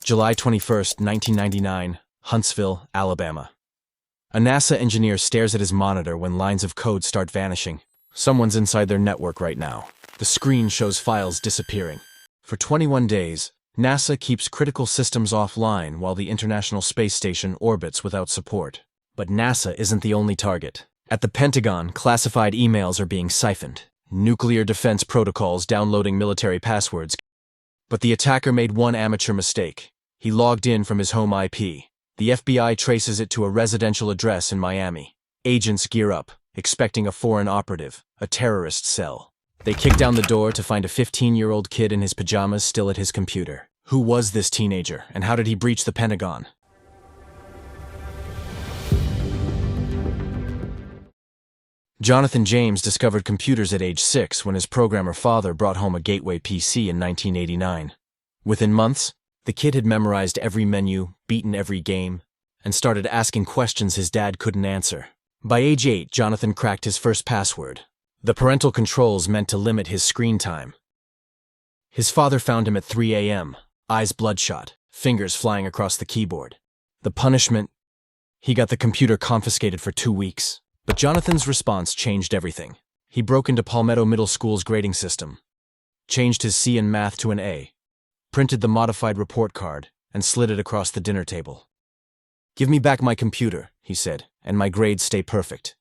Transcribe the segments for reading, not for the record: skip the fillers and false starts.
July 21, 1999, Huntsville, Alabama. A NASA engineer stares at his monitor when lines of code start vanishing. Someone's inside their network right now. The screen shows files disappearing. For 21 days, NASA keeps critical systems offline while the International Space Station orbits without support. But NASA isn't the only target. At the Pentagon, classified emails are being siphoned. Nuclear defense protocols downloading military passwords. But the attacker made one amateur mistake. He logged in from his home IP. The FBI traces it to a residential address in Miami. Agents gear up, expecting a foreign operative, a terrorist cell. They kick down the door to find a 15-year-old kid in his pajamas still at his computer. Who was this teenager, and how did he breach the Pentagon? Jonathan James discovered computers at age 6 when his programmer father brought home a Gateway PC in 1989. Within months, the kid had memorized every menu, beaten every game, and started asking questions his dad couldn't answer. By age 8, Jonathan cracked his first password. The parental controls meant to limit his screen time. His father found him at 3 a.m., eyes bloodshot, fingers flying across the keyboard. The punishment? He got the computer confiscated for 2 weeks. But Jonathan's response changed everything. He broke into Palmetto Middle School's grading system, changed his C in math to an A, printed the modified report card, and slid it across the dinner table. "Give me back my computer," he said, "and my grades stay perfect."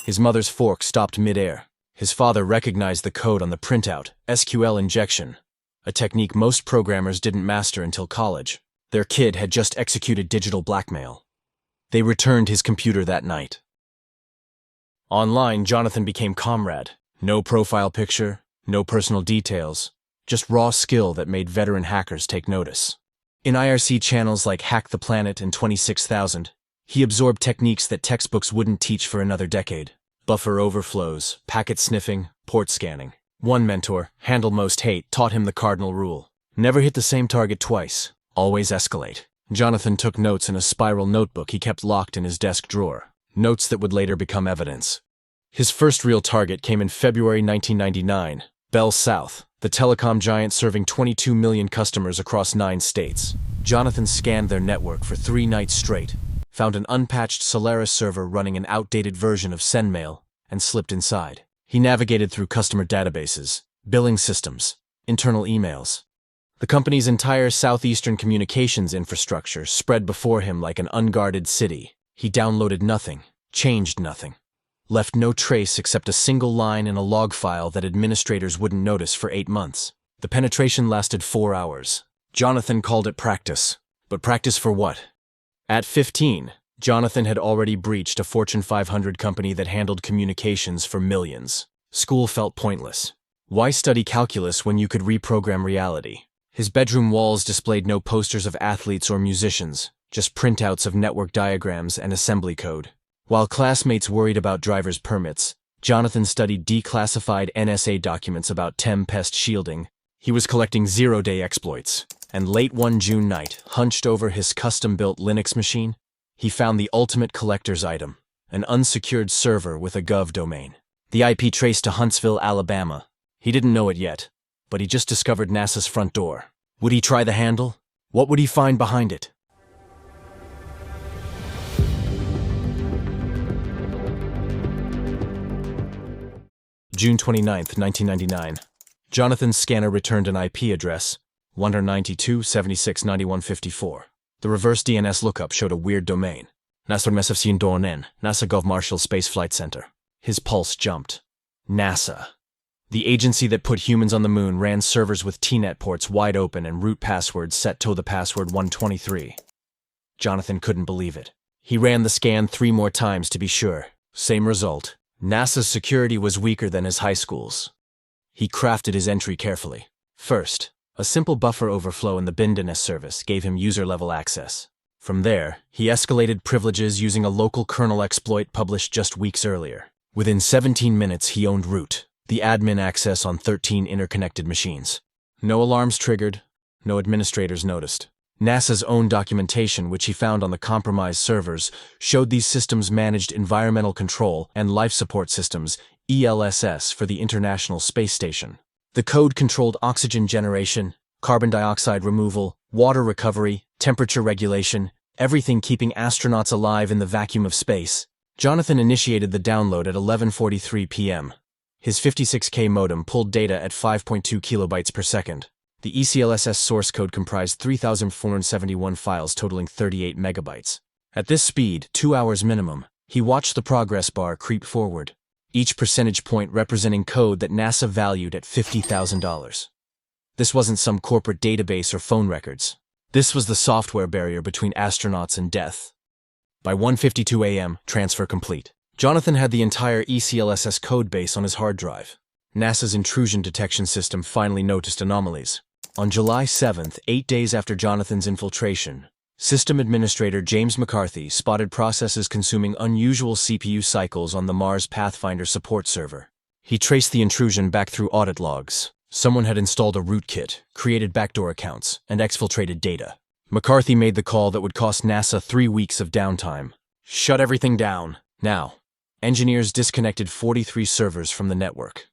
His mother's fork stopped midair. His father recognized the code on the printout, SQL injection, a technique most programmers didn't master until college. Their kid had just executed digital blackmail. They returned his computer that night. Online, Jonathan became comrade. No profile picture, no personal details, just raw skill that made veteran hackers take notice. In IRC channels like Hack the Planet and 26,000, he absorbed techniques that textbooks wouldn't teach for another decade. Buffer overflows, packet sniffing, port scanning. One mentor, Handle Most Hate, taught him the cardinal rule. Never hit the same target twice. Always escalate. Jonathan took notes in a spiral notebook he kept locked in his desk drawer. Notes that would later become evidence. His first real target came in February 1999, Bell South, the telecom giant serving 22 million customers across 9 states. Jonathan scanned their network for 3 nights straight, found an unpatched Solaris server running an outdated version of SendMail, and slipped inside. He navigated through customer databases, billing systems, internal emails. The company's entire southeastern communications infrastructure spread before him like an unguarded city. He downloaded nothing, changed nothing, left no trace except a single line in a log file that administrators wouldn't notice for 8 months. The penetration lasted 4 hours. Jonathan called it practice. But practice for what? At 15, Jonathan had already breached a Fortune 500 company that handled communications for millions. School felt pointless. Why study calculus when you could reprogram reality? His bedroom walls displayed no posters of athletes or musicians, just printouts of network diagrams and assembly code. While classmates worried about driver's permits, Jonathan studied declassified NSA documents about Tempest shielding. He was collecting zero-day exploits. And late one June night, hunched over his custom-built Linux machine, he found the ultimate collector's item, an unsecured server with a gov domain. The IP traced to Huntsville, Alabama. He didn't know it yet, but he just discovered NASA's front door. Would he try the handle? What would he find behind it? June 29, 1999. Jonathan's scanner returned an IP address, 192.76.91.54. The reverse DNS lookup showed a weird domain. NASA Gov Marshall Space Flight Center. His pulse jumped. NASA. The agency that put humans on the moon ran servers with TNet ports wide open and root passwords set to the password 123. Jonathan couldn't believe it. He ran the scan 3 more times to be sure. Same result. NASA's security was weaker than his high school's. He crafted his entry carefully. First, a simple buffer overflow in the bin DNS service gave him user-level access. From there, he escalated privileges using a local kernel exploit published just weeks earlier. Within 17 minutes, he owned root, the admin access on 13 interconnected machines. No alarms triggered, no administrators noticed. NASA's own documentation, which he found on the compromised servers, showed these systems managed environmental control and life support systems, ELSS, for the International Space Station. The code controlled oxygen generation, carbon dioxide removal, water recovery, temperature regulation, everything keeping astronauts alive in the vacuum of space. Jonathan initiated the download at 11:43 p.m. His 56K modem pulled data at 5.2 kilobytes per second. The ECLSS source code comprised 3,471 files totaling 38 megabytes. At this speed, 2 hours minimum, he watched the progress bar creep forward, each percentage point representing code that NASA valued at $50,000. This wasn't some corporate database or phone records. This was the software barrier between astronauts and death. By 1:52 a.m., transfer complete. Jonathan had the entire ECLSS code base on his hard drive. NASA's intrusion detection system finally noticed anomalies. On July 7th, 8 days after Jonathan's infiltration, System Administrator James McCarthy spotted processes consuming unusual CPU cycles on the Mars Pathfinder support server. He traced the intrusion back through audit logs. Someone had installed a rootkit, created backdoor accounts, and exfiltrated data. McCarthy made the call that would cost NASA 3 weeks of downtime. Shut everything down, now. Engineers disconnected 43 servers from the network.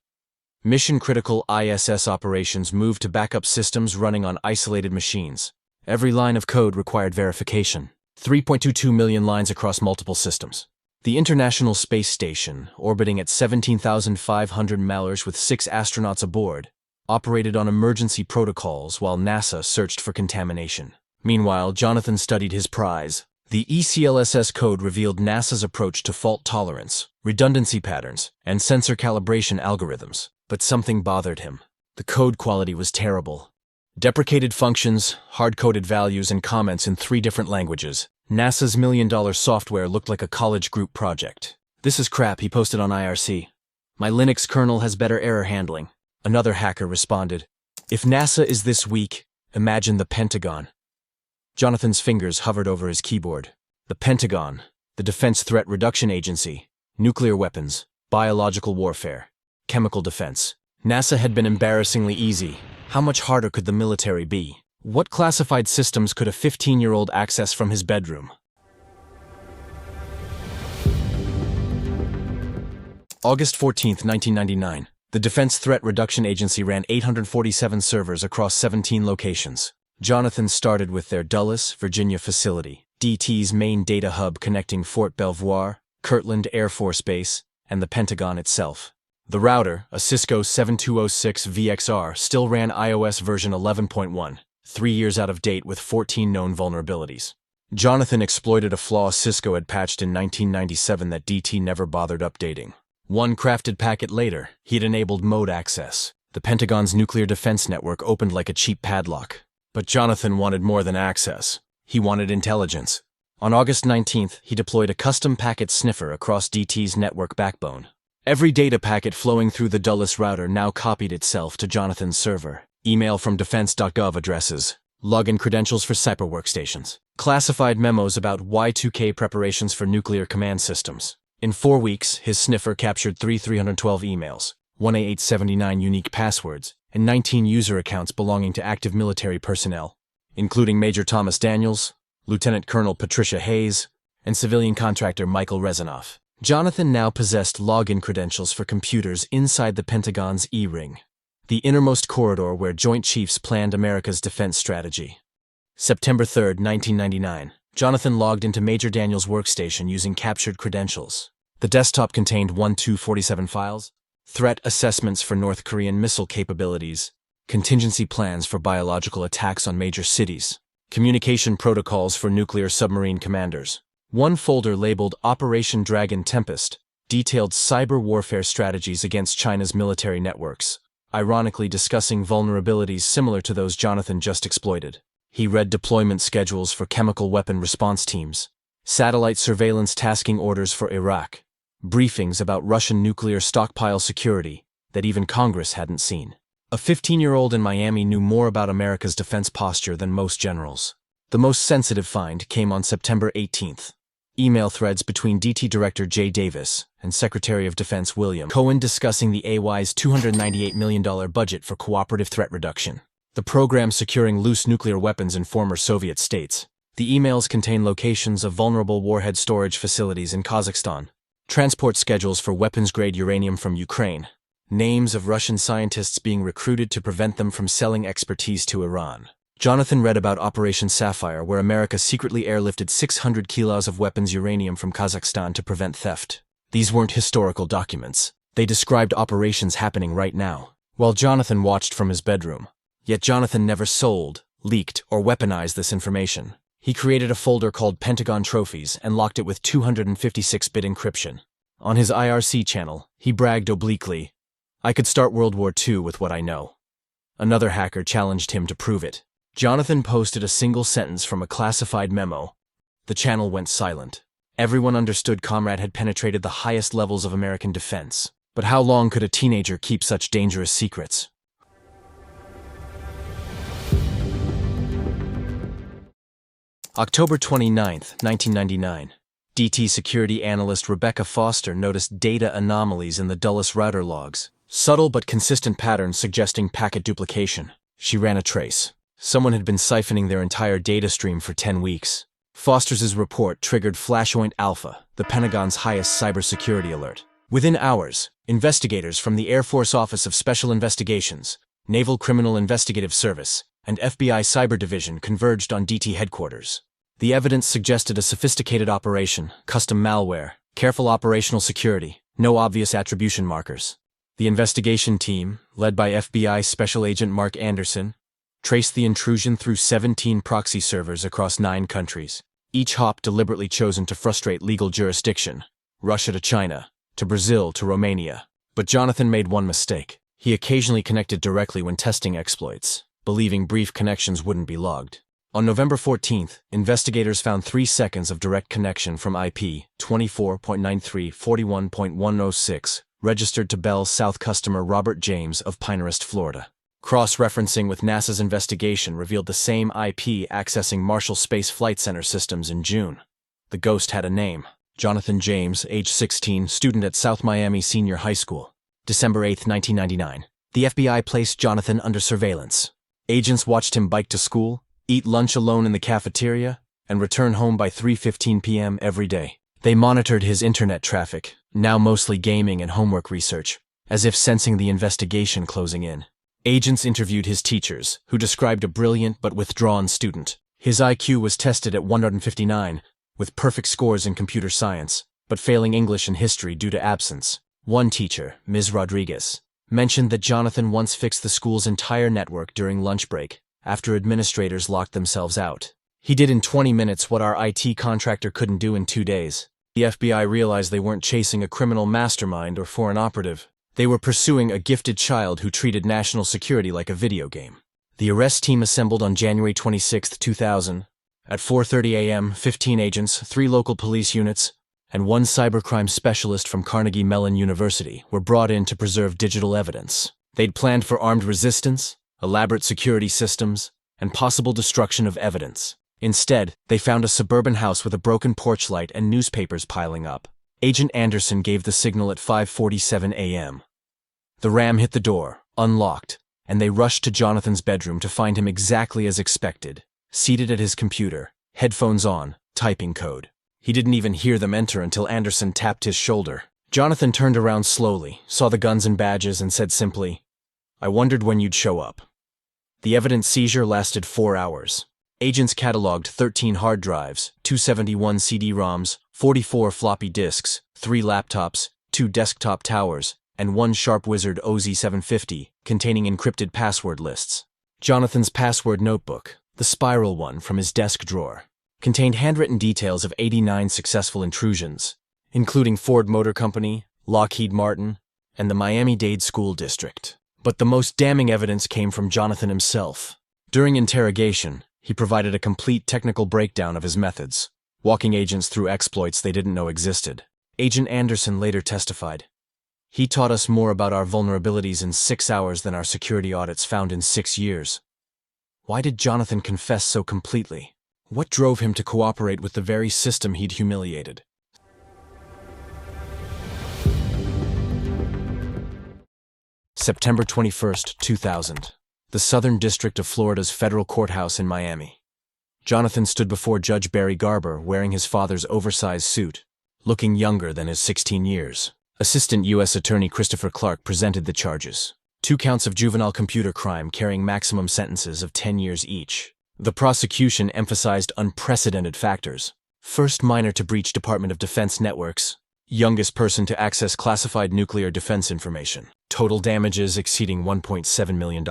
Mission-critical ISS operations moved to backup systems running on isolated machines. Every line of code required verification. 3.22 million lines across multiple systems. The International Space Station, orbiting at 17,500 miles with 6 astronauts aboard, operated on emergency protocols while NASA searched for contamination. Meanwhile, Jonathan studied his prize. The ECLSS code revealed NASA's approach to fault tolerance, redundancy patterns, and sensor calibration algorithms. But something bothered him. The code quality was terrible. Deprecated functions, hard-coded values, and comments in 3 different languages. NASA's million-dollar software looked like a college group project. "This is crap," he posted on IRC. "My Linux kernel has better error handling." Another hacker responded, "If NASA is this weak, imagine the Pentagon." Jonathan's fingers hovered over his keyboard. The Pentagon, the Defense Threat Reduction Agency, nuclear weapons, biological warfare, chemical defense. NASA had been embarrassingly easy. How much harder could the military be? What classified systems could a 15-year-old access from his bedroom? August 14, 1999. The Defense Threat Reduction Agency ran 847 servers across 17 locations. Jonathan started with their Dulles, Virginia facility, DT's main data hub connecting Fort Belvoir, Kirtland Air Force Base, and the Pentagon itself. The router, a Cisco 7206 VXR, still ran iOS version 11.1, 3 years out of date with 14 known vulnerabilities. Jonathan exploited a flaw Cisco had patched in 1997 that DT never bothered updating. One crafted packet later, he'd enabled mode access. The Pentagon's nuclear defense network opened like a cheap padlock. But Jonathan wanted more than access. He wanted intelligence. On August 19th, he deployed a custom packet sniffer across DT's network backbone. Every data packet flowing through the Dulles router now copied itself to Jonathan's server. Email from defense.gov addresses, login credentials for cyber workstations, classified memos about Y2K preparations for nuclear command systems. In 4 weeks, his sniffer captured 312 emails, 1A879 unique passwords, and 19 user accounts belonging to active military personnel, including Major Thomas Daniels, Lieutenant Colonel Patricia Hayes, and civilian contractor Michael Rezanoff. Jonathan now possessed login credentials for computers inside the Pentagon's E-ring, the innermost corridor where Joint Chiefs planned America's defense strategy. September 3, 1999. Jonathan logged into Major Daniels' workstation using captured credentials. The desktop contained 1247 files, threat assessments for North Korean missile capabilities, contingency plans for biological attacks on major cities, communication protocols for nuclear submarine commanders. One folder labeled Operation Dragon Tempest detailed cyber warfare strategies against China's military networks, ironically discussing vulnerabilities similar to those Jonathan just exploited. He read deployment schedules for chemical weapon response teams, satellite surveillance tasking orders for Iraq, briefings about Russian nuclear stockpile security that even Congress hadn't seen. A 15-year-old in Miami knew more about America's defense posture than most generals. The most sensitive find came on September 18th. Email threads between DT Director Jay Davis and Secretary of Defense William Cohen discussing the AY's $298 million budget for cooperative threat reduction, the program securing loose nuclear weapons in former Soviet states. The emails contain locations of vulnerable warhead storage facilities in Kazakhstan, transport schedules for weapons-grade uranium from Ukraine, names of Russian scientists being recruited to prevent them from selling expertise to Iran. Jonathan read about Operation Sapphire, where America secretly airlifted 600 kilos of weapons uranium from Kazakhstan to prevent theft. These weren't historical documents. They described operations happening right now, while Jonathan watched from his bedroom. Yet Jonathan never sold, leaked, or weaponized this information. He created a folder called Pentagon Trophies and locked it with 256-bit encryption. On his IRC channel, he bragged obliquely, "I could start World War II with what I know." Another hacker challenged him to prove it. Jonathan posted a single sentence from a classified memo. The channel went silent. Everyone understood Comrade had penetrated the highest levels of American defense. But how long could a teenager keep such dangerous secrets? October 29, 1999. DT security analyst Rebecca Foster noticed data anomalies in the Dulles router logs. Subtle but consistent patterns suggesting packet duplication. She ran a trace. Someone had been siphoning their entire data stream for 10 weeks. Foster's report triggered Flashpoint Alpha, the Pentagon's highest cybersecurity alert. Within hours, investigators from the Air Force Office of Special Investigations, Naval Criminal Investigative Service, and FBI Cyber Division converged on DT headquarters. The evidence suggested a sophisticated operation, custom malware, careful operational security, no obvious attribution markers. The investigation team, led by FBI Special Agent Mark Anderson, traced the intrusion through 17 proxy servers across 9 countries, each hop deliberately chosen to frustrate legal jurisdiction, Russia to China, to Brazil to Romania. But Jonathan made one mistake. He occasionally connected directly when testing exploits, believing brief connections wouldn't be logged. On November 14th, investigators found 3 seconds of direct connection from IP 24.93.41.106, registered to Bell South customer Robert James of Pinehurst, Florida. Cross-referencing with NASA's investigation revealed the same IP accessing Marshall Space Flight Center systems in June. The ghost had a name. Jonathan James, age 16, student at South Miami Senior High School. December 8, 1999. The FBI placed Jonathan under surveillance. Agents watched him bike to school, eat lunch alone in the cafeteria, and return home by 3:15 p.m. every day. They monitored his internet traffic, now mostly gaming and homework research, as if sensing the investigation closing in. Agents interviewed his teachers, who described a brilliant but withdrawn student. His IQ was tested at 159, with perfect scores in computer science, but failing English and history due to absence. One teacher, Ms. Rodriguez, mentioned that Jonathan once fixed the school's entire network during lunch break, after administrators locked themselves out. He did in 20 minutes what our IT contractor couldn't do in 2 days. The FBI realized they weren't chasing a criminal mastermind or foreign operative. They were pursuing a gifted child who treated national security like a video game. The arrest team assembled on January 26, 2000. At 4:30 a.m., 15 agents, 3 local police units, and 1 cybercrime specialist from Carnegie Mellon University were brought in to preserve digital evidence. They'd planned for armed resistance, elaborate security systems, and possible destruction of evidence. Instead, they found a suburban house with a broken porch light and newspapers piling up. Agent Anderson gave the signal at 5:47 a.m. The ram hit the door, unlocked, and they rushed to Jonathan's bedroom to find him exactly as expected, seated at his computer, headphones on, typing code. He didn't even hear them enter until Anderson tapped his shoulder. Jonathan turned around slowly, saw the guns and badges, and said simply, "I wondered when you'd show up." The evidence seizure lasted 4 hours. Agents cataloged 13 hard drives, 271 CD-ROMs, 44 floppy disks, 3 laptops, 2 desktop towers, and 1 SharpWizard OZ750 containing encrypted password lists. Jonathan's password notebook, the spiral one from his desk drawer, contained handwritten details of 89 successful intrusions, including Ford Motor Company, Lockheed Martin, and the Miami-Dade School District. But the most damning evidence came from Jonathan himself. During interrogation, he provided a complete technical breakdown of his methods, walking agents through exploits they didn't know existed. Agent Anderson later testified, "He taught us more about our vulnerabilities in 6 hours than our security audits found in 6 years." Why did Jonathan confess so completely? What drove him to cooperate with the very system he'd humiliated? September 21, 2000. The Southern District of Florida's federal courthouse in Miami. Jonathan stood before Judge Barry Garber wearing his father's oversized suit, looking younger than his 16 years. Assistant U.S. Attorney Christopher Clark presented the charges. 2 counts of juvenile computer crime carrying maximum sentences of 10 years each. The prosecution emphasized unprecedented factors. First minor to breach Department of Defense networks. Youngest person to access classified nuclear defense information. Total damages exceeding $1.7 million.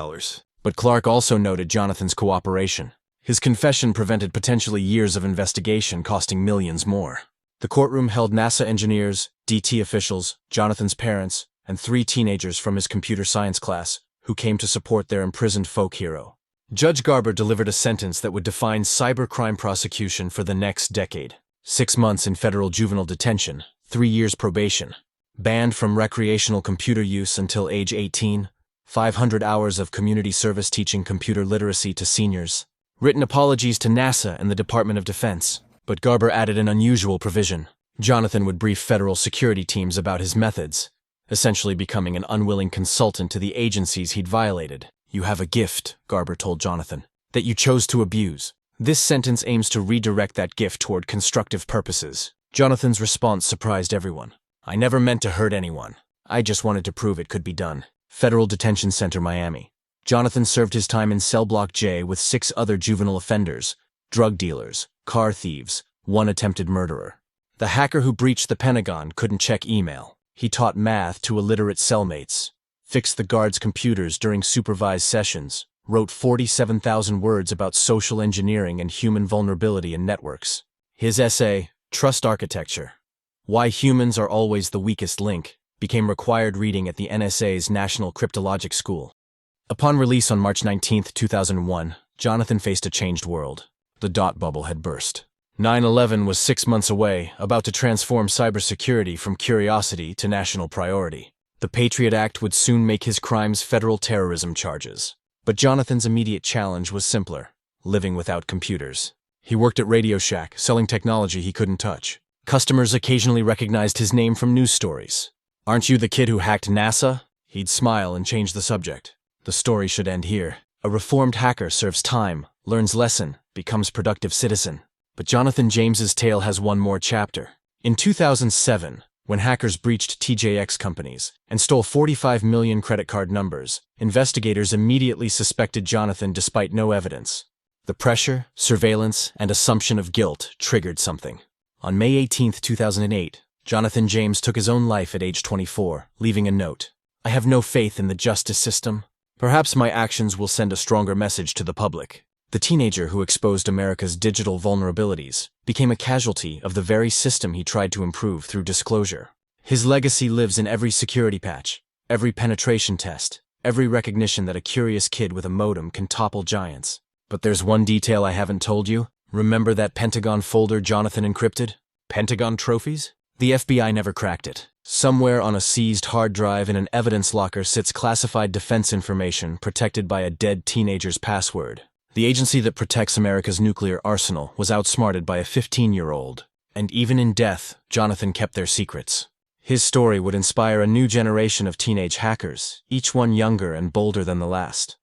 But Clark also noted Jonathan's cooperation. His confession prevented potentially years of investigation costing millions more. The courtroom held NASA engineers, DT officials, Jonathan's parents, and 3 teenagers from his computer science class who came to support their imprisoned folk hero. Judge Garber delivered a sentence that would define cybercrime prosecution for the next decade. 6 months in federal juvenile detention, 3 years probation, banned from recreational computer use until age 18, 500 hours of community service teaching computer literacy to seniors, written apologies to NASA and the Department of Defense. But Garber added an unusual provision. Jonathan would brief federal security teams about his methods, essentially becoming an unwilling consultant to the agencies he'd violated. "You have a gift," Garber told Jonathan, "that you chose to abuse. This sentence aims to redirect that gift toward constructive purposes." Jonathan's response surprised everyone. "I never meant to hurt anyone. I just wanted to prove it could be done." Federal Detention Center, Miami. Jonathan served his time in Cell Block J with 6 other juvenile offenders, drug dealers, car thieves, 1 attempted murderer. The hacker who breached the Pentagon couldn't check email. He taught math to illiterate cellmates, fixed the guards' computers during supervised sessions, wrote 47,000 words about social engineering and human vulnerability in networks. His essay, Trust Architecture: Why Humans Are Always the Weakest Link, became required reading at the NSA's National Cryptologic School. Upon release on March 19, 2001, Jonathan faced a changed world. The dot bubble had burst. 9/11 was 6 months away, about to transform cybersecurity from curiosity to national priority. The Patriot Act would soon make his crimes federal terrorism charges. But Jonathan's immediate challenge was simpler: living without computers. He worked at Radio Shack, selling technology he couldn't touch. Customers occasionally recognized his name from news stories. "Aren't you the kid who hacked NASA?" He'd smile and change the subject. The story should end here. A reformed hacker serves time, learns lesson, becomes productive citizen. But Jonathan James's tale has one more chapter. In 2007, when hackers breached TJX companies and stole 45 million credit card numbers, investigators immediately suspected Jonathan despite no evidence. The pressure, surveillance, and assumption of guilt triggered something. On May 18, 2008, Jonathan James took his own life at age 24, leaving a note. "I have no faith in the justice system. Perhaps my actions will send a stronger message to the public." The teenager who exposed America's digital vulnerabilities became a casualty of the very system he tried to improve through disclosure. His legacy lives in every security patch, every penetration test, every recognition that a curious kid with a modem can topple giants. But there's one detail I haven't told you. Remember that Pentagon folder Jonathan encrypted? Pentagon trophies? The FBI never cracked it. Somewhere on a seized hard drive in an evidence locker sits classified defense information protected by a dead teenager's password. The agency that protects America's nuclear arsenal was outsmarted by a 15-year-old. And even in death, Jonathan kept their secrets. His story would inspire a new generation of teenage hackers, each one younger and bolder than the last.